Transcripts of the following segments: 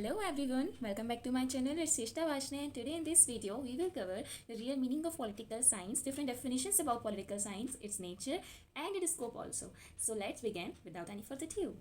Hello everyone, welcome back to my channel. It's Shrishta Vashne and today in this video we will cover the real meaning of political science, different definitions about political science, its nature and its scope also. So let's begin without any further ado.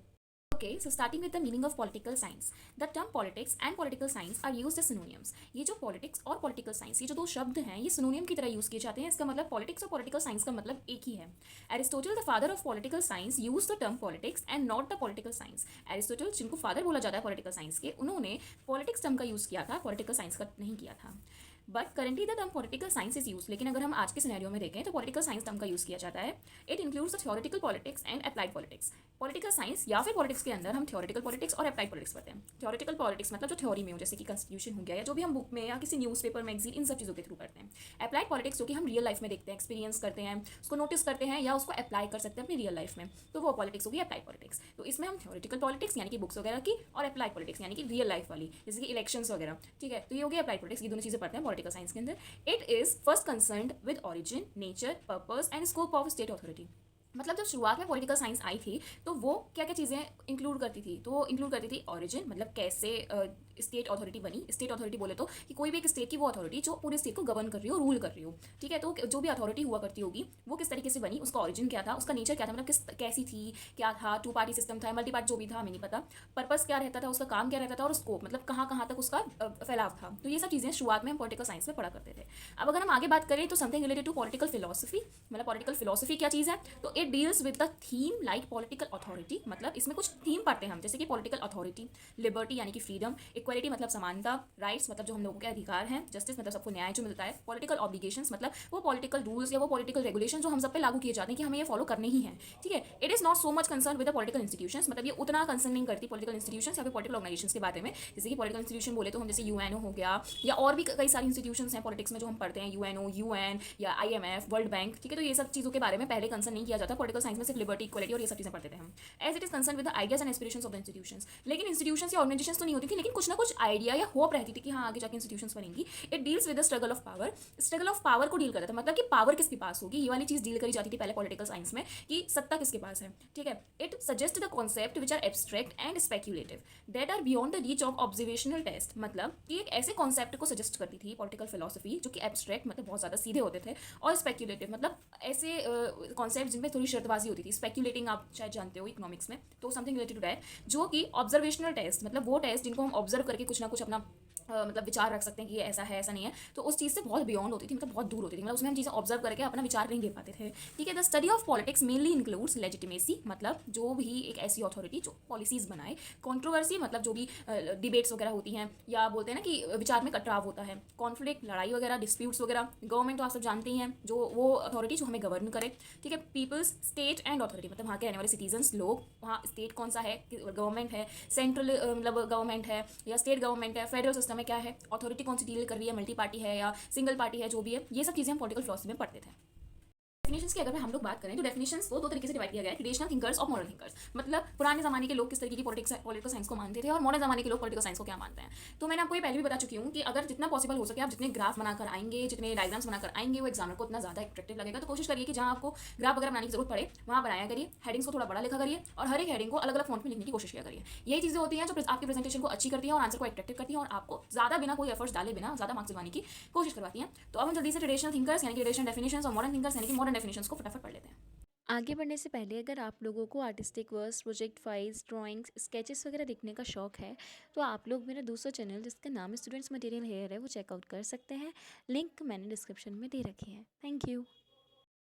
Okay, so starting with the meaning of political science. The term politics and political science are used as synonyms. ये जो politics और political science ये जो दो शब्द हैं ये synonym की तरह यूज किए जाते हैं. इसका मतलब politics और political science का मतलब एक ही है. Aristotle, the father of political science, used the term politics and not the political science. Aristotle जिनको father बोला जाता है political science के, उन्होंने politics term का यूज किया था, political science का नहीं किया था. But currently the term political science is use. लेकिन अगर हम आज के सिनेरियो में देखें तो पॉलिटिकल साइंस टर्म का यूज किया जाता है. It includes the theoretical politics and applied politics. Political science या फिर पॉलिटिक्स के अंदर हम थ्योरेटिकल पॉलिटिक्स और अप्लाइड पॉलिटिक्स पढ़ते हैं. थ्योरेटिकल पॉलिटिक्स मतलब जो थ्योरी में हो, जैसे कि कॉन्स्टिट्यूशन हो गया या जो भी हम बुक में या किसी न्यूज़पेपर मैगजीन इन सब चीज़ों के थ्रू पढ़ते हैं. अप्लाइड पॉलिटिक्स जो कि हम रियल लाइफ में देखते हैं, एक्सपीरियंस करते हैं, उसको नोटिस करते हैं या उसको अप्लाई कर सकते हैं अपनी रियल लाइफ में, तो वो पॉलिटिक्स होगी अप्लाइड पॉलिटिक्स. तो इसमें हम थ्योरेटिकल पॉलिटिक्स यानी कि बुक्स वगैरह की और अप्लाइड पॉलिटिक्स यानी कि रियल लाइफ वाली, जैसे कि इलेक्शंस वगैरह, ठीक है, तो ये होगी अप्लाइड पॉलिटिक्स. ये दोनों चीज़ें पढ़ते हैं पॉलिटिकल साइंस के अंदर. It is first concerned with origin, nature, purpose and scope of state authority. मतलब जब शुरुआत में पॉलिटिकल साइंस आई थी तो वो क्या क्या चीज़ें इंक्लूड करती थी, तो वो इंक्लूड करती थी ऑरिजिन, मतलब कैसे स्टेट अथॉरिटी बनी. स्टेट अथॉरिटी बोले तो कि कोई भी एक स्टेट की वो अथॉरिटी जो पूरे स्टेट को गवर्न कर रही हो, रूल कर रही हो, ठीक है. तो जो भी अथॉरिटी हुआ करती होगी वो किस तरीके से बनी, उसका ऑरिजिन क्या था, उसका नेचर क्या था, मतलब कैसी थी, क्या था, टू पार्टी सिस्टम था, मल्टी पार्टी जो भी था हमें नहीं पता, पर्पस क्या रहता था, उसका काम क्या रहता था, और स्कोप मतलब कहाँ कहाँ तक उसका फैलाव था. तो ये सब चीज़ें शुरुआत में हम पॉलिटिकल साइंस में पढ़ा करते थे. अब अगर हम आगे बात करें तो something related to political philosophy. मतलब पॉलिटिकल फिलोसफी क्या चीज़ है, तो it deals with the theme like political authority. मतलब इसमें कुछ थीम पढ़ते हैं हम, जैसे कि पॉलिटिकल अथॉरिटी, लिबर्टी यानी कि फ्रीडम, इक्वलिटी मतलब समानता, राइट्स मतलब जो हम लोगों के अधिकार हैं, जस्टिस मतलब सबको न्याय जो मिलता है, पॉलिटिकल ऑब्लिगेशंस मतलब वो पॉलिटिकल रूल्स या वो पॉलिटिकल रेगुलेशन जो हम सब पे लागू किए जाते हैं कि हमें ये फॉलो करने ही हैं, ठीक है. It is not so much concern with the political institutions. मतलब ये उतना कंसर्न नहीं करती पॉलिटिकल इंस्टीट्यूशंस या फिर पॉलिटिकल ऑर्गेनाइजेशंस के बारे में. जैसे कि पॉलिटिकल इंस्टीट्यूशन बोले तो हम जैसे यूएनओ हो गया या और भी कई सारी इंस्टीट्यूशंस हैं पॉलिटिक्स में जो हम पढ़ते हैं, यूएनओ, यूएन या आईएमएफ, वर्ल्ड बैंक, ठीक है. तो ये सब चीज़ों के बारे में पहले कंसर्न नहीं किया जाता. पॉलिटिकल साइंस में सिर्फ लिबर्टी, इक्वलिटी और ये सब चीज़ें पढ़ते थे हम. As it is concern with the ideas and aspirations of the institutions. लेकिन इंस्टीट्यूशंस या ऑर्गेनाइजेशंस तो नहीं होती थी, लेकिन कुछ ना कुछ आइडिया या होप रहती थी कि हाँ आगे जाके इंस्टीट्यूशंस बनेंगी. It deals with the struggle of power. Struggle of power को डील करता था, मतलब कि पावर किसके पास होगी, ये वाली चीज़ डील करी जाती थी पहले पॉलिटिकल साइंस में कि सत्ता किसके पास है, ठीक है. It suggest the concept which are abstract and speculative that are beyond the reach of observational test. मतलब कि एक ऐसे कॉन्सेप्ट को सजेस्ट करती थी पॉलिटिकल फिलोसफी जो कि एब्स्ट्रैक्ट मतलब बहुत ज़्यादा सीधे होते थे, और स्पेक्यूलेटिव मतलब ऐसे कॉन्सेप्ट जिनमें थोड़ी शर्तबाजी होती थी. स्पेक्यूलेटिंग आप शायद जानते हो इकोनॉमिक्स में, तो समथिंग रिलेटेड टू दैट, जो कि ऑब्जर्वेशनल टेस्ट मतलब वो टेस्ट जिनको हम ऑब्जर्व करके कुछ ना कुछ अपना मतलब विचार रख सकते हैं कि ये ऐसा है ऐसा नहीं है, तो उस चीज़ से बहुत बियॉन्ड होती थी, मतलब बहुत दूर होती थी. मतलब उसमें हम चीज़ें ऑब्जर्व करके अपना विचार नहीं दे पाते थे, ठीक है. The study of politics mainly includes legitimacy, मतलब जो भी एक ऐसी अथॉरिटी जो पॉलिसीज बनाए, कंट्रोवर्सी मतलब जो भी डिबेट्स वगैरह होती हैं या बोलते हैं ना कि विचार में कटराव होता है, कॉन्फ्लिक्ट लड़ाई वगैरह, डिस्प्यूट्स वगैरह. गवर्नमेंट तो आप सब जानते ही हैं, जो वो अथॉरिटी जो हमें गवर्न करे, ठीक है. पीपल्स, स्टेट एंड अथॉरिटी मतलब वहाँ के रहने वाले सिटीजन्स लोग, वहाँ स्टेट कौन सा है, गवर्नमेंट है, सेंट्रल मतलब गवर्नमेंट है या स्टेट गवर्नमेंट है, फेडरल सिस्टम में क्या है, अथॉरिटी कौन सी डील कर रही है, मल्टी पार्टी है या सिंगल पार्टी है, जो भी है, ये सब चीज़ें हम पॉलिटिकल फिलोसफी में पढ़ते थे. डेफिनेशंस की अगर हम लोग बात करें तो डेफिनेशंस को दो तरीके से डिवाइड किया गया है, ट्रेडिशनल थिंकर्स और मॉडर्न थिंकर्स. मतलब पुराने जमाने के लोग किस तरीके की पॉलिटिकल साइंस को मानते थे और मॉडर्न जमाने के लोग पॉलिटिकल साइंस को क्या मानते हैं. तो मैंने आपको ये पहले भी बता चुकी हूँ कि अगर जितना पॉसिबल हो सके आप जितने ग्राफ बनाकर आएंगे, जितने डायग्राम्स बनाकर आएंगे, वो एग्जामिनर को उतना ज़्यादा एट्रैक्टिव लगेगा. तो कोशिश करिए कि जहाँ आपको ग्राफ वगैरह बनाने की जरूरत पड़े वहाँ बनाया करिए, हेडिंग्स को थोड़ा बड़ा लिखा करिए और हर एक हेडिंग को अलग अलग फॉन्ट में लिखने की कोशिश किया करिए. यही चीज़ें होती हैं जो आपकी प्रेजेंटेशन को अच्छी करती हैं और आंसर को एट्रैक्टिव करती हैं और आपको ज़्यादा बिना कोई एफर्ट्स डाले बिना ज़्यादा मार्क्स दिलवाने की कोशिश करवाती हैं. तो अब हम जल्दी से ट्रेडिशनल थिंकर्स यानी कि ट्रेडिशनल डेफिनेशंस और मॉडर्न थिंकर्स यानी कि मॉडर्न डेफिनेशंस को फटाफट पढ़ लेते हैं. आगे बढ़ने से पहले अगर आप लोगों को artistic works, project files, drawings, sketches वगैरह देखने का शौक है तो आप लोग मेरा दूसरा चैनल जिसका नाम स्टूडेंट्स मटेरियल हेयर है वो चेकआउट कर सकते हैं. लिंक मैंने डिस्क्रिप्शन में दे रखी है. Thank you.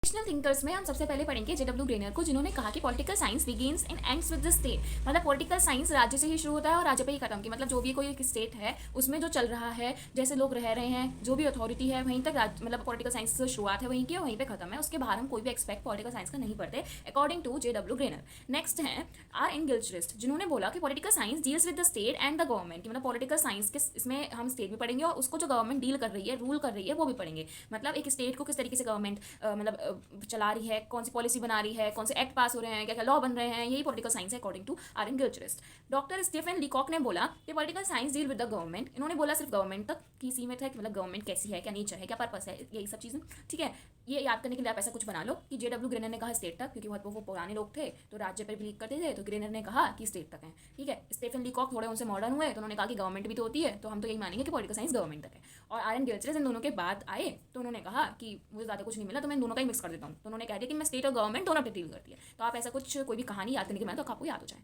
ट्रेडिशनल थिंकर्स में हम सबसे पहले पढ़ेंगे जेडब्ल्यू ग्रेनर को, जिन्होंने कहा कि political science begins and ends with the state. मतलब पॉलिटिकल साइंस राज्य से ही शुरू होता है और राज्य पे ही खत्म की. मतलब जो भी कोई एक स्टेट है उसमें जो चल रहा है, जैसे लोग रह रहे हैं, जो भी अथॉरिटी है वहीं तक मतलब पॉलिटिकल साइंस से शुरुआत है वहीं की और वहीं पे खत्म है. उसके बाहर हम कोई भी एक्सपेक्ट पॉलिटिकल साइंस का नहीं पढ़ते अकॉर्डिंग टू जेडब्ल्यू ग्रेनर. नेक्स्ट है आर एन गिल्क्रिस्ट, जिन्होंने बोला कि political science deals with the state and the government. मतलब पॉलिटिकल साइंस के इसमें हम स्टेट भी पढ़ेंगे और उसको जो गवर्नमेंट डील कर रही है, रूल कर रही है, वो भी पढ़ेंगे. मतलब एक स्टेट को किस तरीके से गवर्नमेंट मतलब चला रही है, कौन सी पॉलिसी बना रही है, कौन से एक्ट पास हो रहे हैं, क्या क्या लॉ बन रहे हैं, यही पॉलिटिकल साइंस है according to R N. Gilchrist. Doctor Stephen Leacock ने बोला कि political science deal with the government. इन्होंने बोला सिर्फ गवर्नमेंट तक की सीमित है कि मतलब गवर्नमेंट कैसी है, क्या नेचर है, क्या पर्पस है, यही सब चीज़ें। ठीक है, ये याद करने के लिए आप ऐसा कुछ बना लो कि जे.डब्ल्यू. ग्रेनर ने कहा स्टेट तक, क्योंकि वो पुराने लोग थे तो राज्य पर बिलीव करते थे, तो ग्रेनर ने कहा कि स्टेट तक है। ठीक है, स्टीफन लीकॉक थोड़े उनसे मॉडर्न हुए तो उन्होंने कहा कि गवर्नमेंट भी तो होती है, तो हम तो यही मानेंगे कि पॉलिटिकल साइंस गवर्नमेंट तक है। और आर.एन. गिलक्रिस्ट इन दोनों के बाद आए तो उन्होंने कहा कि मुझे ज़्यादा कुछ नहीं मिला तो मैं दोनों का ही मिक्स कर देता हूँ। तो उन्होंने कह दिया कि मैं स्टेट और गवर्नमेंट दोनों पे डील करती है। तो आप ऐसा कुछ कोई भी कहानी याद करने के बाद तो आपको याद हो जाए।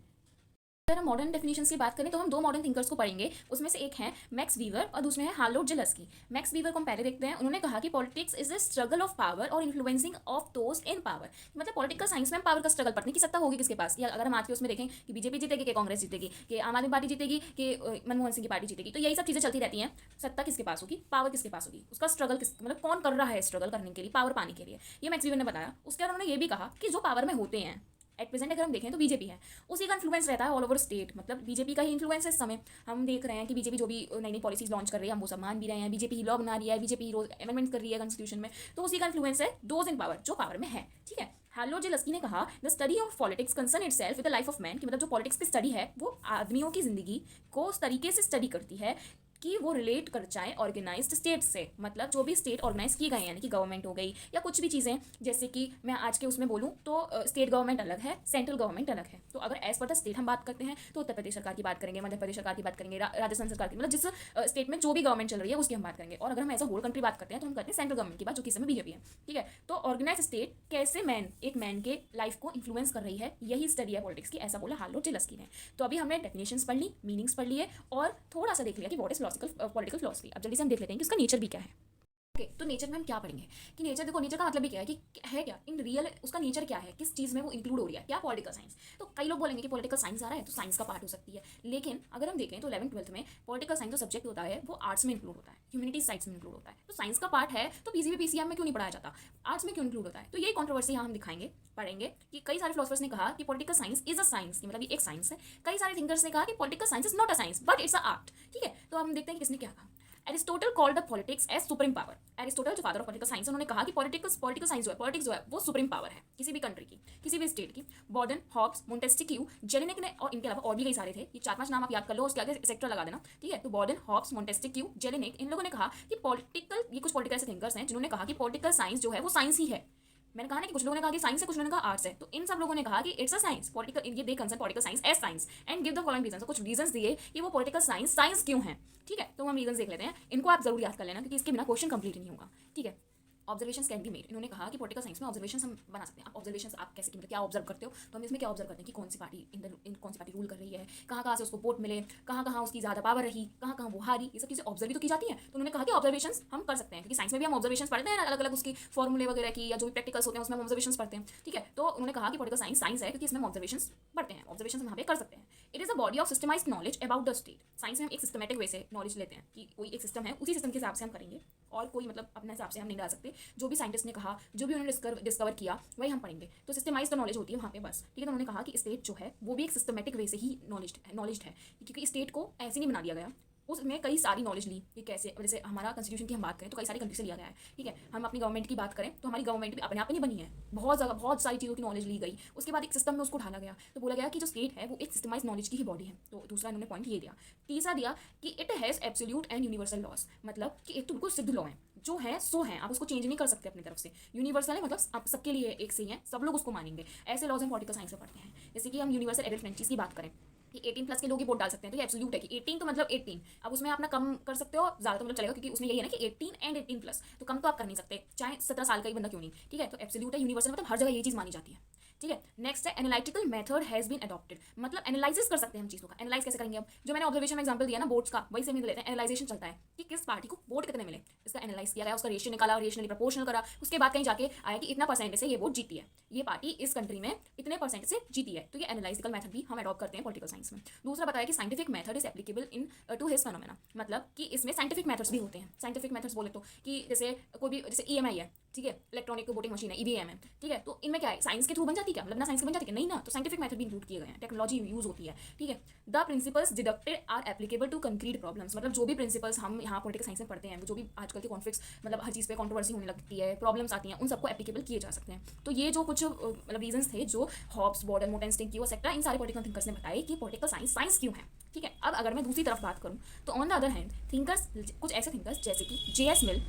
अगर हम मॉडर्न डेफिनेशंस की बात करें तो हम दो मॉडर्न थिंकर्स को पढ़ेंगे। उसमें से एक है मैक्स वीवर और दूसरे हैं हार्लोट जेलस्की। मैक्स वीवर को हम पहले देखते हैं। उन्होंने कहा कि politics is the struggle of power और influencing of those in power. मतलब पॉलिटिकल साइंस में हम पावर का स्ट्रगल पढ़ने की सत्ता होगी किसके पास, या अगर हम आज के उसमें देखें कि बीजेपी जीतेगी कि कांग्रेस जीतेगी कि आम आदमी पार्टी जीतेगी कि मनमोहन सिंह की पार्टी जीतेगी, तो यही सब चीज़ें चलती रहती हैं। सत्ता किसके पास होगी, पावर किसके पास होगी, उसका स्ट्रगल किस मतलब कौन कर रहा है स्ट्रगल करने के लिए, पावर पाने के लिए, ये मैक्स वीवर ने बताया। उसके बाद उन्होंने ये भी कहा कि जो पावर में होते हैं एट प्रेजेंट अगर हम देखें तो बीजेपी है, उसी का इन्फ्लुएंस रहता है ऑल ओवर स्टेट। मतलब बीजेपी का ही इन्फ्लुएंस है इस समय। हम देख रहे हैं कि बीजेपी जो भी नई नई पॉलिसीज लॉन्च कर रही है हम वो सब मान भी रहे हैं। बीजेपी ही लॉ बना रही है, बीजेपी ही रोज अमेंडमेंट कर रही है कॉन्स्टिट्यूशन में, तो उसी का इन्फ्लुएंस है दोज इन पावर, जो पावर में है। ठीक है, हार्लोट जेलस्की ने कहा the study of politics concern itself with the life of man, कि मतलब जो पॉलिटिक्स की स्टडी है वो आदमियों की जिंदगी को उस तरीके से स्टडी करती है कि वो रिलेट कर जाए ऑर्गेनाइज्ड स्टेट से। मतलब जो भी स्टेट ऑर्गेनाइज की गई है, यानी कि गवर्नमेंट हो गई या कुछ भी चीज़ें, जैसे कि मैं आज के उसमें बोलूँ तो स्टेट गवर्नमेंट अलग है, सेंट्रल गवर्नमेंट अलग है। तो अगर एज पर द स्टेट हम बात करते हैं तो उत्तर प्रदेश सरकार की बात करेंगे, मध्य प्रदेश सरकार की बात करेंगे, राजस्थान सरकार की, मतलब जिस स्टेट में जो भी गवर्नमेंट चल रही है उसकी हम बात करेंगे। और अगर हम एज अ होल कंट्री बात करते हैं तो हम करते हैं सेंट्रल गवर्नमेंट की बात, जो कि इस समय बीजेपी है। ठीक है, तो ऑर्गेनाइज स्टेट कैसे एक मैन के लाइफ को इन्फ्लुएंस कर रही है, यही स्टडी है पॉलिटिक्स की, ऐसा बोला हार्लोट जेलस्की ने। तो अभी हमने डेफिनेशंस पढ़ ली, मीनिंग्स पढ़ लिए और थोड़ा सा देख लिया कि व्हाट इज पॉलिटिकल फिलॉसफी। अब जल्दी से हम देख लेते हैं कि उसका नेचर भी क्या है। ओके, तो नेचर में हम क्या पढ़ेंगे कि नेचर, देखो नेचर का मतलब भी क्या है कि है क्या इन रियल, उसका नेचर क्या है, किस चीज़ में वो इंक्लूड हो रही है, क्या पॉलिटिकल साइंस। तो कई लोग बोलेंगे कि पॉलिटिकल साइंस आ रहा है तो साइंस का पार्ट हो सकती है, लेकिन अगर हम देखें तो 11th-12th में पॉलिटिकल साइंस जो सब्जेक्ट होता है वो आर्ट्स में इंक्लूड होता है, ह्यूमैनिटीज साइंस में इंक्लूड होता है। तो साइंस का पार्ट है तो पीसीबी पीसीएम में क्यों नहीं पढ़ाया जाता, आर्ट्स में क्यों इंक्लूड होता है। तो यही कॉन्ट्रोवर्सी यहाँ हम दिखाएंगे, पढ़ेंगे कि कई सारे फिलोसफर्स ने कहा कि political science is a science, मतलब ये एक साइंस है। कई सारे थिंकर्स ने कहा कि political science is not a science but it's a art. ठीक है, तो हम देखते हैं कि किसने क्या कहा। Aristotle called the politics as supreme power. Aristotle जो फादर ऑफ पॉलिटिकल साइंस, उन्होंने कहा कि पॉलिटिकल साइंस जो है, पॉलिटिक्स जो है वो सुप्रीम पावर है किसी भी कंट्री की, किसी भी स्टेट की। बॉर्डन, हॉब्स, मोंटेस्क्यू, जेलेनिक ने, और इनके अलावा और भी कई सारे थे, ये 4-5 नाम आप याद कर लो, उसके आगे सेक्टर लगा देना। ठीक है, तो बॉर्डन, हॉब्स, मोंटेस्क्यू, जेलेनिक, इन लोगों ने कहा कि ये कुछ पॉलिटिकल ऐसे थिंकर्स हैं जिन्होंने कहा कि पॉलिटिकल साइंस जो है वो साइंस ही है। मैंने कहा ना कि कुछ लोगों ने कहा कि साइंस है, कुछ लोगों ने कहा आर्ट्स है, तो इन सब लोगों ने कहा कि इट्स अ साइंस पॉलिटिकल, ये they concern political science as science and give the following reasons. कुछ रीजंस दिए कि वो पॉलिटिकल साइंस क्यों है। ठीक है, तो हम रीजंस देख लेते हैं, इनको आप जरूर याद कर लेना क्योंकि इसके बिना क्वेश्चन कंप्लीट नहीं होगा। ठीक है, ऑब्जर्वेशंस कैन बी मेड। इन्होंने कहा कि पॉलिटिकल साइंस में ऑब्जर्वेशंस हम बना सकते हैं। आप ऑब्जर्वेशंस आप कैसे, मतलब क्या ऑब्जर्व करते हो, तो हम इसमें क्या ऑब्जर्व करते हैं कि कौन सी पार्टी रूल कर रही है, कहाँ से उसको वोट मिले, कहाँ उसकी ज़्यादा पावर रही, कहाँ वो हारी, ये सब चीज़ें ऑब्जर्व भी तो की जाती हैं। तो उन्होंने कहा कि ऑब्जर्वेशंस हम कर सकते हैं, क्योंकि साइंस में भी हम ऑब्जर्वेशंस पढ़ते हैं अलग अलग उसकी फॉर्मूले वगैरह की, या जो भी प्रैक्टिकल्स होते हैं उसमें हम ऑब्जर्वेशंस पढ़ते हैं। ठीक है, तो उन्होंने कहा कि पॉलिटिकल साइंस है क्योंकि इसमें ऑब्जर्वेशंस पढ़ते हैं, ऑब्जर्वेशंस हम यहाँ पे कर सकते हैं। It is a body of systemised knowledge about the state. Science में हम एक सिस्टमेटिक वे से नॉलेज लेते हैं कि कोई एक सिस्टम है, उसी सिस्टम के हिसाब से हम करेंगे, और कोई मतलब अपने हिसाब से हम नहीं डाल सकते। जो भी साइंटिस्ट ने कहा, जो भी उन्होंने डिस्कवर किया वही हम पढ़ेंगे। तो सिस्टमाइज्ड नॉलेज होती है वहाँ पे बस। ठीक है, तो उन्होंने कहा कि स्टेट जो है वो भी एक सिस्टमेटिक वे से ही नॉलेज है, क्योंकि स्टेट को ऐसे नहीं बना दिया गया, उसमें कई सारी नॉलेज ली कि कैसे, जैसे हमारा कॉन्स्टिट्यूशन की हम बात करें तो कई सारी कंट्री से लिया गया है। ठीक है, हम अपनी गवर्नमेंट की बात करें तो हमारी गवर्नमेंट भी अपने आप नहीं बनी है, बहुत सारी चीज़ों की नॉलेज ली गई, उसके बाद एक सिस्टम में उसको ढाला गया, तो बोला गया कि जो स्टेट है वो एक सिस्टमाइज नॉलेज की ही बॉडी है। तो दूसरा इन्होंने पॉइंट ये दिया। तीसरा दिया कि it has absolute and universal loss, मतलब कि एक तो बिल्कुल सिद्ध लॉ है, जो है सो है, आप उसको चेंज नहीं कर सकते अपनी तरफ से। यूनिवर्सल है, मतलब आप सबके लिए एक से ही है, सब लोग उसको मानेंगे। ऐसे लॉज हम पॉलिटिकल साइंस में पढ़ते हैं। जैसे कि हम यूनिवर्सल एडल्ट फ्रेंचीज की बात करें कि 18+ के लोग ही वोट डाल सकते हैं, तो ये एब्सोल्यूट है कि 18 तो मतलब 18। अब उसमें अपना कम कर सकते हो, ज़्यादा तो मतलब चलेगा, क्योंकि उसमें यही है ना कि 18 एंड 18+, तो कम तो आप कर नहीं सकते, चाहे 17 साल का ही बंदा क्यों नहीं। ठीक है, तो एब्सोल्यूट है, यूनिवर्सल मतलब हर जगह ये चीज़ मानी जाती है। ठीक है, नेक्स्ट है analytical method has been adopted, मतलब एनालिसिस कर सकते हैं हम चीज़ों का। एनालाइज कैसे करेंगे, अब जो मैंने ऑब्जर्वेशन में एग्जांपल दिया ना बोर्ड्स का, वही से हम लेते हैं। एनालाइजेशन चलता है कि किस पार्टी को वोट कितने मिले, इसका एनालाइज किया गया, उसका रेशियो निकाला, रेशनली प्रोपोर्शनल करा, उसके बाद कहीं जाके आया कि इतना परसेंटेज से ये वोट जीती है, ये पार्टी इस कंट्री में इतने परसेंटेज से जीती है। तो ये एनालिटिकल मेथड भी हम अडॉप्ट करते हैं पॉलिटिकल साइंस में। दूसरा बताया कि scientific method is applicable in to his phenomena, मतलब कि इसमें साइंटिफिक मेथड्स भी होते हैं। साइंटिफिक मेथड्स बोले तो कि जैसे कोई भी, जैसे EMI है, ठीक है, इलेक्ट्रॉनिक वोटिंग मशीन है, ईवीएम है, ठीक है, तो इनमें क्या है, साइंस के थ्रू बन जाती है क्या, मतलब ना साइंस के बन जाती है नहीं ना, तो साइंटिफिक मेथड भी इंक्लूड किए गए हैं, टेक्नोलॉजी यूज होती है, ठीक है। The principles deducted are applicable to concrete problems, मतलब जो भी प्रिंसिपल्स हम यहाँ पॉलिटिकल साइंस में पढ़ते हैं, जो भी आजकल के कॉन्फ्लिक्ट्स, मतलब हर चीज़ पे कंट्रोवर्सी होने लगती है, प्रॉब्लम्स आती हैं, उन सबको एप्लीकेबल किए जा सकते हैं। तो ये जो कुछ मतलब रीजंस थे जो हॉब्स, बॉर्डन, मोटेंस्टिंग, क्यू एक्सेट्रा, इन सारे पॉलिटिकल थिंकर्स ने बताए कि पॉलिटिकल साइंस साइंस क्यों है, ठीक है। अब अगर मैं दूसरी तरफ बात करूँ तो on the other hand thinkers, कुछ ऐसे थिंकर्स जैसे कि जे.एस. मिल,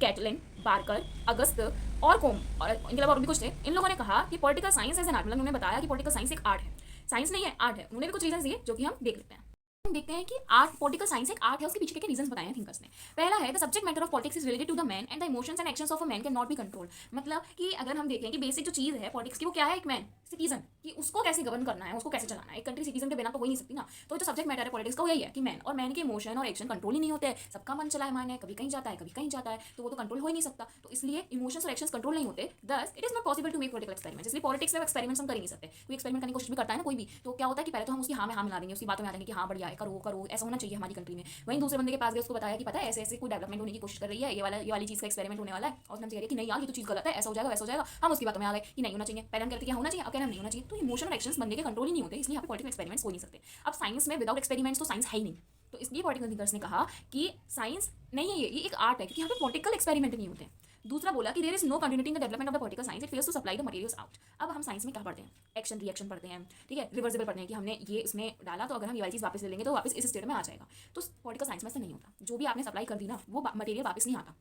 कैटलिन, बार्कर, अगस्त और कोम, और इनके अलावा और भी कुछ थे, इन लोगों ने कहा कि political science as an art, मतलब उन्होंने बताया कि पॉलिटिकल साइंस एक आर्ट है, साइंस नहीं है, आर्ट है। उन्होंने भी कुछ रीजन दिए जो कि हम देख लेते हैं। हम देखते हैं कि आर्ट, पॉलिटिकल साइंस एक आर्ट है, उसके पीछे के रीजंस बताए हैं थिंकर्स ने। पहला है the subject matter of politics is related to the man and the emotions and actions of a man can not be control, मतलब कि अगर हम देखें कि बेसिक जो चीज़ है पॉलिटिक्स की वो क्या है, एक मैन, सिटीजन, कि उसको कैसे गवर्न करना है, उसको कैसे चलाना है। एक कंट्री सिटीजन के बिना तो हो ही नहीं सकती ना। तो जो सब्जेक्ट मैटर है पॉलिटिक्स का वो यही है कि मैन, और मैन के इमोशन और एक्शन कंट्रोल ही नहीं होते हैं, सबका मन चला है, मान है, कभी कहीं जाता है, कभी कहीं जाता है, तो वो तो कंट्रोल हो ही नहीं सकता। तो इसलिए इमोशंस और एक्शंस कंट्रोल नहीं होते, thus it is not possible to make political experiments. इसलिए पॉलिटिक्स में एक्सपेरिमेंट्स हम कर ही नहीं सकते। कोई एक्सपेरिमेंट करने की कोशिश भी करता है ना कोई भी, तो क्या होता है कि पहले तो हम उसकी हाँ में हाँ मिला देंगे, उसकी बातों में आ जाएंगे कि हाँ बढ़िया है, करो करो, ऐसा होना चाहिए हमारी कंट्री में। वहीं दूसरे बंदे के पास गए, उसको बताया कि पता है ऐसे ऐसे कोई डेवलपमेंट होने की कोशिश कर रही है, ये वाली चीज़ का एक्सपेरिमेंट होने वाला है, और उसने कह रही कि नहीं यार ये तो चीज़ गलत है, ऐसा हो जाएगा वैसा हो जाएगा, हम उसकी बातों में आ गए कि नहीं होना चाहिए। पहले हम कहते हैं होना चाहिए, अब कहना नहीं होना चाहिए। तो इमोशन और एक्शंस बंदे के कंट्रोल ही नहीं होते, इसलिए यहाँ पे पॉलिटिकल एक्सपेरिमेंट्स हो नहीं सकते। अब साइंस में विदाउट एक्सपेरिमेंट्स तो साइंस है ही नहीं, तो इसलिए पॉलिटिकल थिंकर्स ने कहा कि साइंस नहीं है, ये एक आर्ट है, क्योंकि यहाँ पे पॉलिटिकल एक्सपेरिमेंट नहीं होते। दूसरा बोला कि there is no continuity in the development of the political science, it fails to supply the materials out. अब हम साइंस में क्या पढ़ते हैं, एक्शन रिएक्शन पढ़ते हैं, ठीक है, रिवर्सिबल पढ़ते हैं कि हमने ये इसमें डाला तो अगर हम ये वाली चीज़ वापस ले लेंगे तो वापस इस स्टेट में आ जाएगा। तो पॉलिटिकल साइंस में ऐसा नहीं होता, जो भी आपने सप्लाई कर दी ना वो मटेरियल वापस नहीं आता।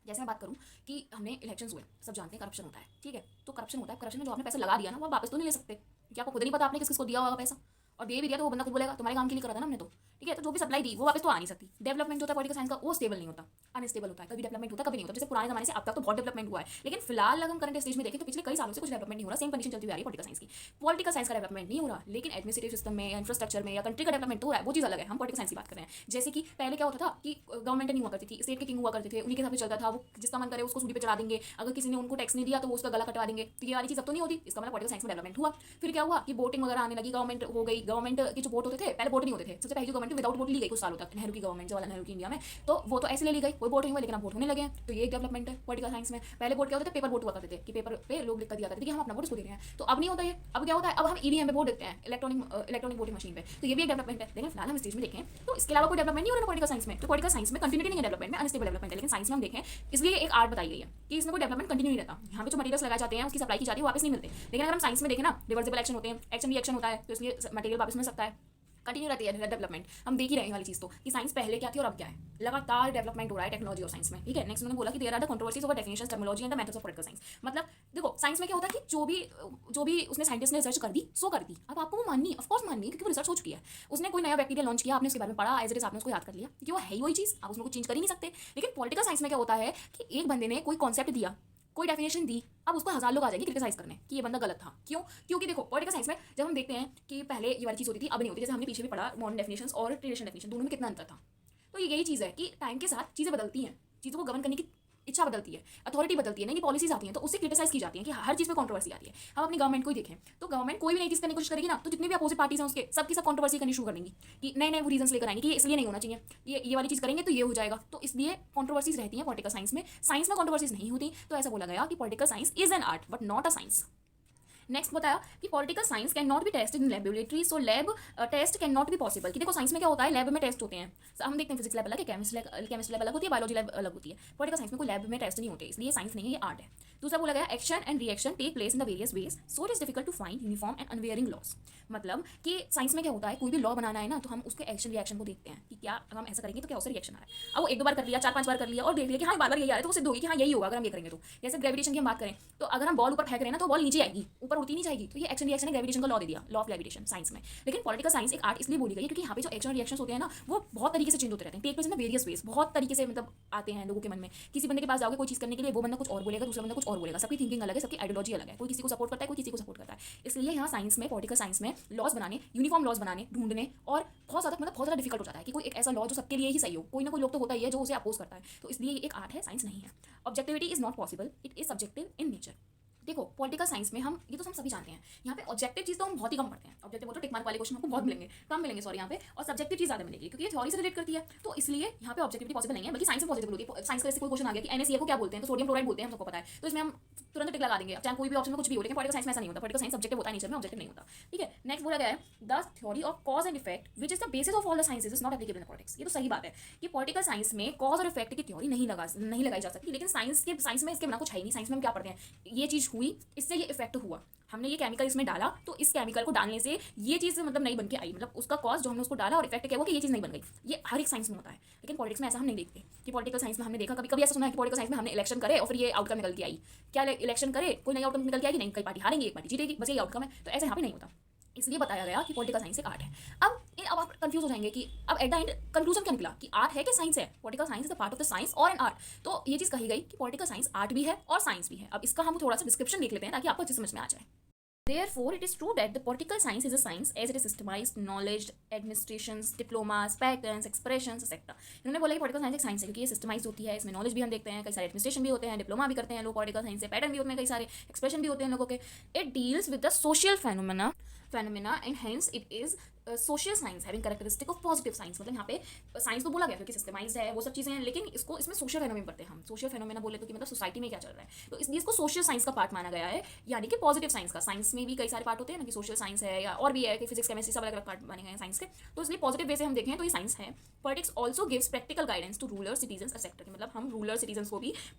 जैसे मैं बात करूँ कि हमने इलेक्शंस हुए, सब जानते हैं करप्शन होता है, ठीक है, तो करप्शन होता है, करप्शन में जो आपने पैसा लगा दिया ना वो वापस तो नहीं ले सकते, क्या आपको खुद नहीं पता आपने किसको दिया होगा पैसा, और दे भी दिया तो वो बंदा खुद बोलेगा तुम्हारे काम के लिए करा था ना हमने, तो ठीक है। तो जो भी सप्लाई दी वो वापस तो आ नहीं सकती। डेवलपमेंट जो होता है पॉलिटिकल साइंस का वो स्टेबल नहीं होता, अनस्टेबल होता है, कभी डेवलपमेंट होता है कभी नहीं होता। जैसे पुराने जमाने से अब तक तो बहुत डेवलपमेंट हुआ है, लेकिन फिलहाल अगर हम करंट स्टेज में देखें तो पिछले कई सालों से कुछ डेवलपमेंट नहीं हो रहा, सेम कंडीशन चलती हुई आ रही है पॉलिटिकल साइंस की। पॉलिटिकल साइंस का डेवलपमेंट नहीं हो रहा, लेकिन एडमिनिस्ट्रेटिव सिस्टम में, इंफ्रास्ट्रक्चर में या कंट्री का डेवलपमेंट तो हो रहा है, वो चीज़ अलग है। हम पॉलिटिकल साइंस की बात कर रहे हैं। जैसे कि पहले क्या होता था कि गवर्नमेंट नहीं हुआ करती थी, स्टेट के किंग हुआ करते थे, उन्हीं के हिसाब से चलता था, वो जिसका मन करे उसको सूली पे चढ़ा देंगे, अगर किसी ने उनको टैक्स नहीं दिया तो वो उसका गला कटवा देंगे। तो ये वाली चीज़ अब तो नहीं होती, इसका मतलब पॉलिटिकल साइंस में डेवलपमेंट हुआ। फिर क्या हुआ कि वोटिंग वगैरह आने लगी, गवर्नमेंट हो गई, गवर्नमेंट के जो वोट होते थे पहले वोट नहीं होते थे, सबसे पहले जो गवर्नमेंट विदाउट वोट ली गई कुछ सालों तक, नेहरू की गवर्नमेंट, जवाहरलाल नेहरू की इंडिया में, तो वो तो ऐसे ले ली गई, कोई वोट नहीं हुआ, लेकिन अब वोट होने लगे हैं। तो ये एक डेवलपमेंट है पॉलिटिकल साइंस में। पहले वोट क्या होते थे, पेपर वोट हुआ करते थे कि पेपर पे लोग लिख कर दिया करते थे कि हम अपना वोट इसको दे रहे हैं, तो अब नहीं होता ये। अब क्या होता है, अब हम ईवीएम पे वोट देते हैं, इलेक्ट्रॉनिक वोटिंग मशीन पे, तो ये भी एक डेवलपमेंट है। लेकिन फिलहाल हम स्टेज में देखें तो इसके अलावा कोई डेवलपमेंट नहीं हो रहा पॉलिटिकल साइंस में। तो पॉलिटिकल साइंस में कंटिन्यूटी नहीं है डेवलपमेंट में, अनस्टेबल डेवलपमेंट है। लेकिन साइंस में हम देखें इसलिए एक आर्ट बताई गई है कि इसमें कोई डेवलपमेंट कंटिन्यू नहीं रहता। यहाँ पे जो मटेरियल्स लगाए जाते हैं उसकी सप्लाई की जाती है, वापस नहीं मिलते। लेकिन अगर हम साइंस में देखें ना, रिवर्सिबल एक्शन होते हैं, एक्शन रिएक्शन होता है, तो इसलिए मटेरियल वापस मिल सकता है, कंटिन्यू रहती है डेवलपमेंट। हम देख ही रहे हैं वाली चीज़ तो कि साइंस पहले क्या थी और अब क्या है, लगातार डेवलपमेंट हो रहा है टेक्नोलॉजी और साइंस में, ठीक है। नेक्स्ट उन्होंने बोला कि there are the controversies over definitions, terminology and the methods of political science. मतलब देखो साइंस में क्या होता है कि जो भी उसने साइंटिस्ट ने रिसर्च कर दी सो कर दी, अब आपको वो माननी, ऑफकोर्स माननी, क्योंकि वो रिसर्च हो चुकी है। उसने कोई नया बैक्टीरिया लॉन्च किया, आपने उसके बारे में पढ़ा, एज इट इज आपने उसको याद कर लिया, क्योंकि वो है ही वही चीज़, आप उसमें कुछ चेंज कर ही नहीं सकते। लेकिन पॉलिटिकल साइंस में क्या होता है कि एक बंदे ने कोई कॉन्सेप्ट दिया, कोई डेफिनेशन दी, अब उसको हज़ार लोग आ जाएंगे क्रिटिसाइज करने कि ये बंदा गलत था। क्यों? क्योंकि देखो पॉलिटिकल साइंस में जब हम देखते हैं कि पहले ये वाली चीज़ होती थी, अब नहीं होती। जैसे हमने पीछे भी पढ़ा मॉडर्न डेफिनेशंस और ट्रेडिशनल डेफिनेशन, दोनों में कितना अंतर था। तो ये यही चीज़ है कि टाइम के साथ चीज़ें बदलती हैं, चीज़ों को गवर्न करने की इच्छा बदलती है, अथॉरिटी बदलती है, नई पॉलिसीज आती हैं, तो उससे क्रिटिसाइज की जाती है कि हर चीज़ में कंट्रोवर्सी आती है। हम अपनी गवर्नमेंट को ही देखें तो गवर्नमेंट कोई भी नई चीज़ करने की कोशिश करेगी ना, तो जितने भी अपोजिट पार्टीज हैं उसके सबकी सब कंट्रोवर्सी करनी शुरू कर देंगी कि नए नए वो रीजंस लेकर आएंगे कि ये इसलिए नहीं होना चाहिए, ये वाली चीज़ करेंगे तो ये हो जाएगा। तो इसलिए कंट्रोवर्सीज रहती हैं पॉलिटिकल साइंस में कंट्रोवर्सीज नहीं होती। तो ऐसा बोला गया कि political science is an art but not a science. Next बताया कि political science can not be tested in laboratory, so lab test can not be possible. कि देखो साइंस में क्या होता है, लैब में टेस्ट होते हैं, हम देखते हैं फिजिक्स लैब अलग है, केमिस्ट्री लैब अलग होती है, बायोलॉजी लैब अलग होती है। पॉलिटिकल साइंस में कोई लैब में टेस्ट नहीं होते, इसलिए साइंस नहीं है, ये आर्ट है। दूसरा बोला गया action and reaction take place in the various ways, so it is difficult to find uniform and unvarying laws. मतलब कि साइंस में क्या होता है, कोई भी लॉ बनाना है ना तो हम उसके एक्शन रिएक्शन को देखते हैं कि क्या हम ऐसा करेंगे तो क्या उससे रिएक्शन आ रहा है। अब वो एक दो बार कर लिया, 4-5 बार कर लिया और देख लिया कि हाँ बार बार यही आ रहा है, तो वो सिद्ध होगी कि हाँ यही होगा अगर हम ये करेंगे तो। जैसे ग्रेविटेशन की हम बात करें तो अगर हम बॉल ऊपर फेंक रहे हैं ना तो बॉल नीचे आएगी, ऊपर उड़ती नहीं जाएगी। तो ये एक्शन रिएक्शन ने ग्रेविटेशन का लॉ दे दिया, लॉ ऑफ ग्रेविटेशन साइंस में। लेकिन पॉलिटिकल साइंस एक आर्ट इसलिए बोली गई है क्योंकि यहाँ पे जो एक्शन रिएक्शंस होते हैं ना वो बहुत तरीके से चेंज होते रहते हैं, take place in the various ways, बहुत तरीके से मतलब आते हैं लोगों के मन में। किसी बंदे के पास जाओगे कोई चीज़ करने के लिए, वो बंदा कुछ और बोलेगा, दूसरा बंदा कुछ और बोलेगा, सबकी थिंकिंग अलग है, सबकी आइडियोलॉजी अलग है, कोई किसी को सपोर्ट करता है, कोई किसी को सपोर्ट करता है। इसलिए यहाँ साइंस में, पॉलिटिकल साइंस में लॉज बनाने, यूनिफॉर्म लॉज बनाने, ढूंढने और बहुत ज़्यादा डिफिकल्ट हो जाता है कि कोई एक ऐसा लॉ जो सबके लिए ही सही हो। कोई ना कोई लोग तो होता ही है जो उसे अपोज करता है। तो इसलिए ये एक आर्ट है, साइंस नहीं है। Objectivity is not possible, it is subjective in nature. देखो पॉलिटिकल साइंस में हम ये तो हम सभी जानते हैं, यहाँ पे ऑब्जेक्टिव चीज़ तो हम बहुत ही कम पढ़ते हैं। ऑब्जेक्टिव वो तो टिक मार्क वाले क्वेश्चन आपको बहुत मिलेंगे, कम मिलेंगे सॉरी यहाँ पे, और सब्जेक्टिव चीज़ ज़्यादा मिलेगी क्योंकि ये थ्योरी से रिलेट करती है। तो इसलिए यहाँ पे ऑब्जेक्टिविटी पॉसिबल नहीं है, बल्कि साइंस में पॉसिबल होगी। साइंस का जैसे कोई क्वेश्चन आ गया कि NaCl को क्या बोलते हैं, तो सोडियम क्लोराइड बोलते हैं, हम सबको पता है, तो इसमें हम तुरंत टिक लगा देंगे, चाहे कोई भी ऑप्शन में कुछ भी हो। लेकिन पॉलिटिकल साइंस में ऐसा नहीं होता। पॉलिटिकल साइंस सब्जेक्टिव होता है, नेचर में ऑब्जेक्टिव नहीं होता। ठीक है, नेक्स्ट बोला गया है the theory of cause and effect which is the basis of all the sciences is not applicable in politics. ये तो सही बात है कि पॉलिटिकल साइंस में कॉज और इफेक्ट की थ्योरी नहीं लगाई जा सकती, लेकिन साइंस में इसके बिना कुछ है ही नहीं। साइंस में हम क्या पढ़ते हैं, ये चीज़ हुई, इससे ये इफेक्ट हुआ, हमने ये केमिकल इसमें डाला, तो इस केमिकल को डालने से ये चीज़ मतलब नहीं बन के आई, मतलब उसका कॉज जो हमने उसको डाला और इफेक्ट क्या हुआ कि ये चीज़ नहीं बन गई। ये हर एक साइंस में होता है, लेकिन पॉलिटिक्स में ऐसा हम नहीं देखते कि पॉलिटिकल साइंस में हमने देखा कभी कभी ऐसा सुना है कि पॉलिटिकल साइंस में हमने इलेक्शन करे और फिर ये आउटकम निकल के आई। क्या इलेक्शन करे, कोई नई आउटकम निकल के आई, नहीं, कई पार्टी हारेंगी, एक पार्टी जीतेगी, बस यही आउटकम है। तो ऐसा यहाँ पे नहीं होता, इसलिए बताया गया कि पॉलिटिकल साइंस एक आर्ट है। अब आप कंफ्यूज हो जाएंगे कि अब एट द एंड कंक्लूजन क्या निकला कि आर्ट है कि साइंस है। Political science is the part of the science और एन आर्ट। तो ये चीज़ कही गई कि पॉलिटिकल साइंस आर्ट भी है और साइंस भी है। अब इसका हम थोड़ा सा डिस्क्रिप्शन देख लेते हैं ताकि आपको अच्छे समझ में आ जाए। Therefore, it is true that the political science is a science as it is systemized knowledge, administrations, diplomas, patterns, expressions, etc. इन्होंने बोला कि पॉलिटिकल साइंस एक साइंस है क्योंकि ये सिस्टमाइज होती है, इसमें नॉलेज भी हम देखते हैं, कई सारे एडमिनिस्ट्रेशन भी होते हैं, डिप्लोमा भी करते हैं लोग पॉलिटिकल साइंस से, पैटर्न भी होते हैं, कई सारे एक्सप्रेशन भी होते हैं लोगों के। It deals with the social phenomena and hence it is social science having characteristic of positive science. मतलब यहाँ पे साइंस तो बोला गया क्योंकि सिस्टमाइज है, वो सब चीज़ें हैं, लेकिन इसमें सोशल फेनोमेना पढ़ते हैं हम। सोशल फेनोमेना बोले तो कि मतलब सोसाइटी में क्या चल रहा है, तो इसलिए इसको सोशल साइंस का पार्ट माना गया है, यानी कि पॉजिटिव साइंस का। साइंस में भी कई सारे पार्ट होते हैं ना, कि सोशल साइंस है या और भी है कि फिजिक्स केमिस्ट्री सब अलग अलग पार्ट माने गए हैं साइंस के, तो इसलिए पॉजिटिव वे से हम देखें तो ये साइंस है। Politics also gives practical guidance to ruler citizen etcetera, मतलब हम रूलर सिटीजन को भी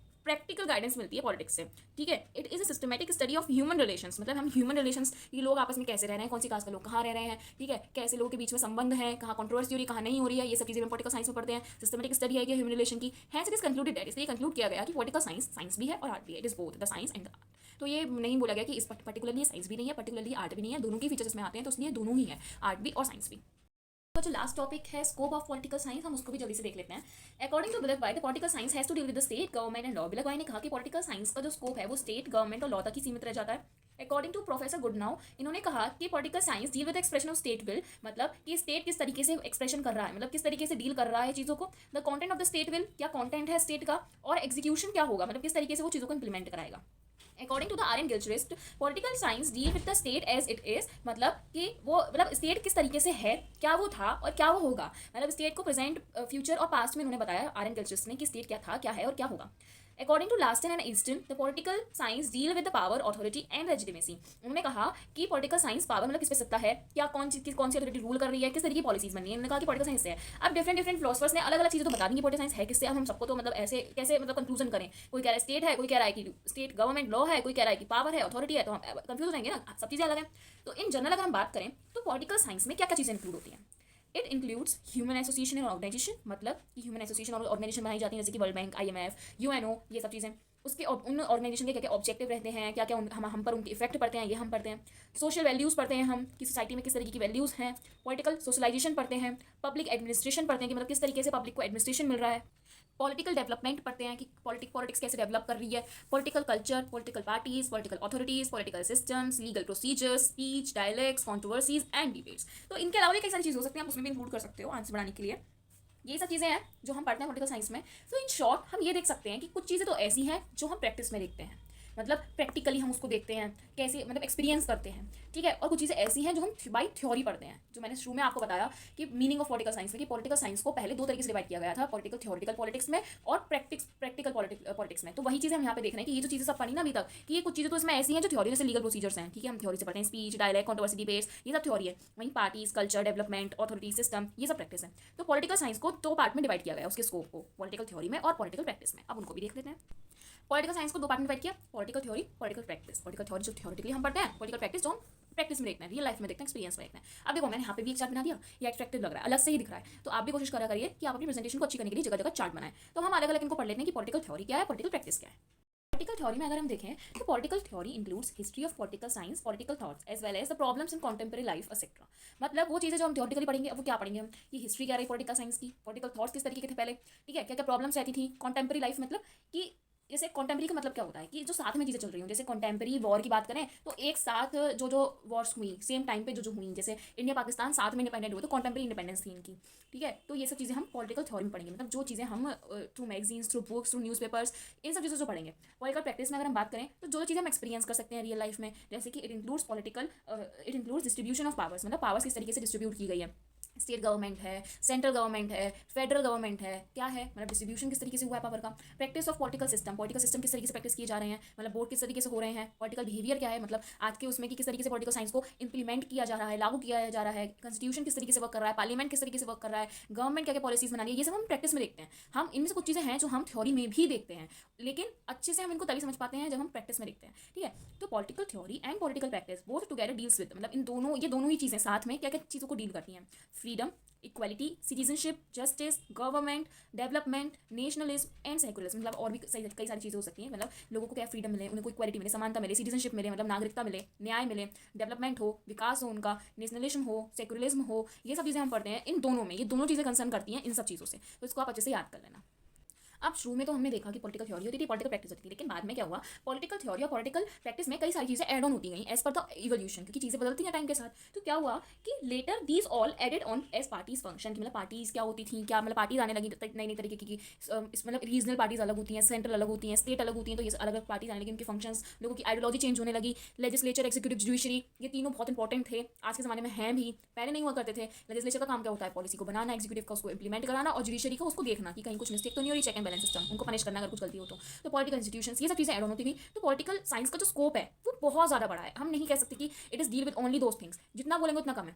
प्रैक्टिकल गाइडेंस मिलती है पॉलिटिक्स से। ठीक है, it is a systematic study of human relations, मतलब हम ह्यूमन रिलेशंस, ये लोग आपस में कैसे रह रहे हैं, कौन सी कास्ट के लोग कहाँ रह रहे हैं, ठीक है, कैसे लोगों के बीच में संबंध है, कहाँ कंट्रोवर्सी हो रही है, कहाँ नहीं हो रही है, ये सब चीज़ें हम पॉलिटिकल साइंस में पढ़ते हैं। सिस्टमैटिक स्टडी है कि ह्यूमन रिलेशन की। Hence it is concluded that, इसलिए कंक्लूड किया गया कि पॉलिटिकल साइंस भी है और आर्ट भी है। It is both the science and the art. तो ये नहीं बोला गया कि इस पर्टिकुलरली साइंस भी नहीं है, पर्टिकुलरली आर्ट भी नहीं है, दोनों की फीचर्स इसमें आते हैं, तो इसलिए दोनों ही है, आर्ट भी और साइंस भी। तो जो लास्ट टॉपिक है स्कोप ऑफ पॉलिटिकल साइंस, हम उसको भी जल्दी से देख लेते हैं। अकॉर्डिंग टू बिलक बाय, the political science has to deal with the state government and law. बिलक बाय ने कहा कि पॉलिटिकल साइंस का जो स्कोप है वो स्टेट गवर्नमेंट और लॉ तक ही सीमित रह जाता है। अकॉर्डिंग टू प्रोफेसर गुडनाउ, इन्होंने कहा कि political science deal with expression of state will, मतलब कि स्टेट किस तरीके से एक्सप्रेशन कर रहा है, मतलब किस तरीके से डील कर रहा है चीज़ों को। The content of the state will, क्या कंटेंट है स्टेट का, और एग्जीक्यूशन क्या होगा, मतलब किस तरीके से वो चीज़ों को इंप्लीमेंट कराएगा। According to the R.N. Gilchrist, political science deal with the state as it is, मतलब कि वो मतलब स्टेट किस तरीके से है, क्या वो था और क्या वो होगा, मतलब स्टेट को प्रेजेंट, फ्यूचर और पास्ट में उन्होंने बताया R.N. Gilchrist ने कि स्टेट क्या था, क्या है और क्या होगा। According to Laston and Easton, the political science deal with the power, authority and legitimacy. उन्होंने कहा कि पॉलिटिकल साइंस पावर मतलब किस पे सत्ता है, क्या कौन सी अथॉरिटी रूल कर रही है, किस तरीके की पॉलिसीज बन रही है। उन्होंने कहा कि पॉलिटिकल साइंस से है। अब डिफरेंट फिलोसफर्स ने अलग अलग चीज़ें तो बता दी कि पॉलिटिकल साइंस है किससे। अब हम सबको तो मतलब ऐसे कैसे मतलब कंक्लूजन करें, कोई कह रहा है स्टेट है, कोई कह रहा है कि स्टेट गवर्नमेंट लॉ है, कोई कह रहा है कि पावर है, अथॉरिटी है, तो हम कंफ्यूज हो जाएंगे ना, सब चीज़ें अलग हैं। तो इन जनरल अगर हम बात करें तो पॉलिटिकल साइंस में क्या क्या चीज़ें इंक्लूड होती हैं। It includes human association and organisation, मतलब कि ह्यूमन एसोसिएशन और ऑर्गेनाइजेशन बनाई जाती है, जैसे कि वर्ल्ड बैंक, IMF, UNO, ये सब चीज़ें। उसके उन ऑर्गेनाइजेशन के क्या क्या ऑब्जेक्टिव रहते हैं, क्या क्या हम पर उनके इफेक्ट पड़ते हैं, ये हम पढ़ते हैं। सोशल वैल्यूज़ पढ़ते हैं हम कि सोसाइटी में किस तरीके की वैल्यूज़ हैं। पॉलिटिकल सोशलाइजेशन पढ़ते हैं। पब्लिक एडमिनिस्ट्रेशन पढ़ते हैं कि मतलब किस तरीके से पब्लिक को एडमिनिस्ट्रेशन मिल रहा है। पॉलिटिकल डेवलपमेंट पढ़ते हैं कि पॉलिटिक्स कैसे डेवलप कर रही है। Political culture, political parties, political authorities, political systems, legal procedures, speech, dialects, controversies and debates. तो इनके अलावा भी कई सारी चीज़ हो सकती हैं, आप उसमें भी इंक्लूड कर सकते हो आंसर बनाने के लिए। ये सब चीज़ें हैं जो हम पढ़ते हैं पॉलिटिकल साइंस में। तो इन शॉर्ट हम ये देख सकते हैं कि कुछ चीज़ें तो ऐसी हैं जो हम प्रैक्टिस में देखते हैं, मतलब प्रैक्टिकली हम उसको देखते हैं, कैसे मतलब एक्सपीरियंस करते हैं, ठीक है। और कुछ चीज़ें ऐसी हैं जो हम बाई थ्योरी पढ़ते हैं, जो मैंने शुरू में आपको बताया कि मीनिंग ऑफ पॉलिटिकल साइंस में, कि पॉलिटिकल साइंस को पहले दो तरीके से डिवाइड किया गया था, पॉलिटिकल थ्योरेटिकल पॉलिटिक्स में और प्रैक्टिकल पॉलिटिक्स में। तो वही चीज़ें हम यहाँ पे देख रहे हैं कि ये जो चीज़ें सब पढ़ी ना अभी तक, कि ये कुछ चीज़ें तो इसमें ऐसी हैं जो थ्योरी, जैसे लीगल प्रोसीजर्स हैं, ठीक है, हम थ्योरी से पढ़ते हैं, स्पीच, डायलेक्ट, कंट्रोवर्सी, डिबेट्स, ये सब थ्योरी है। वहीं parties, culture, development, authority, system, ये सब प्रैक्टिस है। तो पॉलिटिकल साइंस को दो पार्ट में डिवाइड किया गया है, उसके स्कोप को, पॉलिटिकल थ्योरी में और पॉलिटिकल प्रैक्टिस में। अब उनको भी देख लेते हैं। पॉलिटिकल साइंस को दो पार्ट में डिवाइड किया, political theory, political practice. Political theory जो थ्योरेटिकली हम पढ़ते हैं, पॉलिटिकल प्रैक्टिस जो हम प्रैक्टिस में देखते हैं, रियल लाइफ में देखते हैं, एक्सपीरियंस में देखते हैं। अब देखो मैंने यहाँ पे भी एक चार्ट बना दिया, ये एट्रैक्टिव लग रहा है, अलग से ही दिख रहा है, तो आप भी कोशिश करा करिए कि आप अपनी प्रेजेंटेशन को अच्छी करने के लिए जगह जगह चार्ट बनाएं। तो हम अलग अलग इनको पढ़ लेते हैं कि पॉलिटिकल थ्योरी क्या है, पॉलिटिकल प्रैक्टिस क्या है। पॉलिटिकल थ्योरी में अगर हम देखें तो political theory includes history of political science, political thoughts as well as the problems in contemporary life etcetera. मतलब वो चीज़ें जो हम थ्योरेटिकली पढ़ेंगे, अब वो क्या पढ़ेंगे हम, ये हिस्ट्री क्या रही पॉलिटिकल साइंस की, पॉलिटिकल थॉट्स किस तरीके के थे पहले, ठीक है, क्या क्या प्रॉब्लम्स रहती थी कॉन्टेम्परेरी लाइफ, मतलब कि जैसे कॉन्टेम्परी का मतलब क्या होता है कि जो साथ में चीज़ें चल रही हूँ, जैसे कॉन्टेम्परी वॉर की बात करें तो एक साथ जो जो वॉर्स हुई सेम टाइम पे जो जो हुई, जैसे इंडिया पाकिस्तान साथ में इंडिपेंडेंट हुए तो कॉन्टेम्परी इंडिपेंडेंस थी इनकी, ठीक है। तो ये सब चीज़ें हम पॉलिटिकल थ्योरी में पढ़ेंगे, मतलब जो चीज़ें हम through magazines, through books, through newspapers, इन सब चीज़ों से पढ़ेंगे। पॉलिटिकल प्रैक्टिस में अगर हम बात करें तो जो चीज़ें हम एक्सपीरियंस कर सकते हैं रियल लाइफ में, जैसे कि it includes distribution of powers, मतलब पावर्स किस तरीके से डिस्ट्रीब्यूट की गई है, स्टेट गवर्नमेंट है, सेंट्रल गवर्नमेंट है, फेडरल गवर्नमेंट है, क्या है, मतलब डिस्ट्रीब्यूशन किस तरीके से हुआ है पावर का। प्रैक्टिस ऑफ पॉलिटिकल सिस्टम किस तरीके से प्रैक्टिस किए जा रहे हैं, मतलब बोर्ड किस तरीके से हो रहे हैं, पॉलिटिकल बिहेवियर क्या है, मतलब आज के उसमें कि किस तरीके से पॉलिटिकल साइंस को इंप्लीमेंट किया जा रहा है, लागू किया जा रहा है, कॉन्स्टिट्यूशन किस तरीके से वर्क कर रहा है, पार्लियामेंट किस तरीके से वर्क कर रहा है, गवर्नमेंट क्या क्या पॉलिसीज बना रही है, ये सब हम प्रैक्टिस में देखते हैं। हम इनमें से कुछ चीज़ें हैं जो हम थ्योरी में भी देखते हैं, लेकिन अच्छे से हम इनको तभी समझ पाते हैं जब हम प्रैक्टिस में देखते हैं, ठीक है। तो political theory and political practice both together deals with, मतलब ये दोनों ही चीज़ें साथ में क्या क्या चीज़ों को डील करती हैं, freedom, equality, citizenship, justice, government, development, nationalism and secularism, मतलब और भी कई सारी चीज़ें हो सकती हैं, मतलब लोगों को क्या फ्रीडम मिले, उनको इक्वालिटी मिले, समानता मिले, सिटीजनशिप मिले मतलब नागरिकता मिले, न्याय मिले, डेवलपमेंट हो, विकास हो उनका, नेशनलिज्म हो, सेकुलरिज्म हो, ये सब चीज़ें हम पढ़ते हैं इन दोनों में, ये दोनों चीज़ें कंसर्न करती हैं इन सब चीज़ों से, तो इसको आप अच्छे से याद कर लेना। अब शुरू में तो हमने देखा कि पॉलिटिकल थ्योरी होती थी, पॉलिटिकल प्रैक्टिस होती थी, लेकिन बाद में क्या हुआ, पॉलिटिकल थ्योरी और पॉलिटिकल प्रैक्टिस में कई सारी चीज़ें ऐड ऑन होती गई एज पर द इवोल्यूशन, क्योंकि चीज़ें बदलती हैं टाइम के साथ। तो क्या हुआ कि later these all added on as parties function, मतलब पार्टीज क्या होती थी, क्या मतलब पार्टीज आने लगी नई नई तरीके की, मतलब रीजनल पार्टीज अलग होती हैं, सेंट्रल अलग होती हैं, स्टेट अलग होती हैं, तो ये अलग अलग पार्टीज आने लगी, उनके फंक्शंस, लोगों की आइडियोलॉजी चेंज होने लगी, लेजिस्लेचर, एक्जीक्यूटिव, जुडिशरी, ये तीनों बहुत इंपॉर्टेंट थे, आज के ज़माने में हैं भी, पहले नहीं हुआ करते थे। लेजिस्लेचर का काम क्या होता है, पॉलिसी को बनाना, एक्जीक्यूटिव का उसको इंप्लीमेंट कराना, और जुडिशरी का उसको देखना कि कहीं कुछ मिस्टेक तो नहीं हो रही, चेक एंड बैलेंस सिस्टम, उनको पनिश करना अगर कुछ गलती हो तो पॉलिटिकल इंस्टीट्यूशंस, ये सब चीज़ें ऐड ऑन होती गई। तो पॉलिटिकल साइंस का जो स्कोप है वो बहुत ज़्यादा बड़ा है, हम नहीं कह सकते कि it is deal with only those things, जितना बोलेंगे उतना कम है।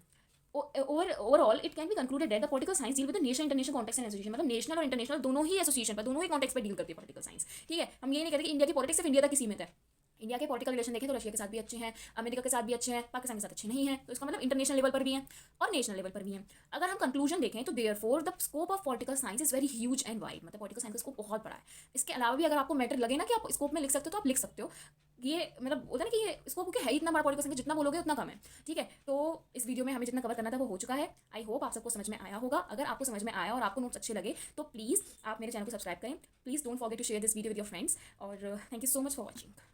Overall it can be concluded that the political science deal with national international context and association, मतलब नेशनल और इंटरनेशनल दोनों ही एसोसिएशन पर, दोनों ही कॉन्टेक्स्ट पर डील करती है पॉलिटिकल साइंस, ठीक है। हम ये नहीं कहते कि इंडिया की पॉलिटिक्स सिर्फ इंडिया तक ही सीमित है। इंडिया के पॉलिटिकल रिलेशन देखें तो रशिया के साथ भी अच्छे हैं, अमेरिका के साथ भी अच्छे हैं, पाकिस्तान के साथ अच्छे नहीं हैं, तो इसका मतलब इंटरनेशनल लेवल पर भी हैं और नेशनल लेवल पर भी हैं। अगर हम कंक्लूजन देखें तो therefore the scope of political science is very huge and wide, मतलब पॉलिटिकल साइंस का स्कोप बहुत बड़ा है। इसके अलावा भी अगर आपको मैटर लगे ना कि आप स्कोप में लिख सकते हो तो आप लिख सकते हो, ये मतलब होता है ना कि ये स्कोप है ही इतना बड़ा पॉलिटिकल साइंस, जितना बोलोगे उतना कम है, ठीक है। तो इस वीडियो में हमें जितना कवर करना था वो हो चुका है। आई होप आप सबको समझ में आया होगा। अगर आपको समझ में आया और आपको नोट्स अच्छे लगे तो प्लीज़ आप मेरे चैनल को सब्सक्राइब करें, please don't forget to share this video with your friends, और thank you so much for watching.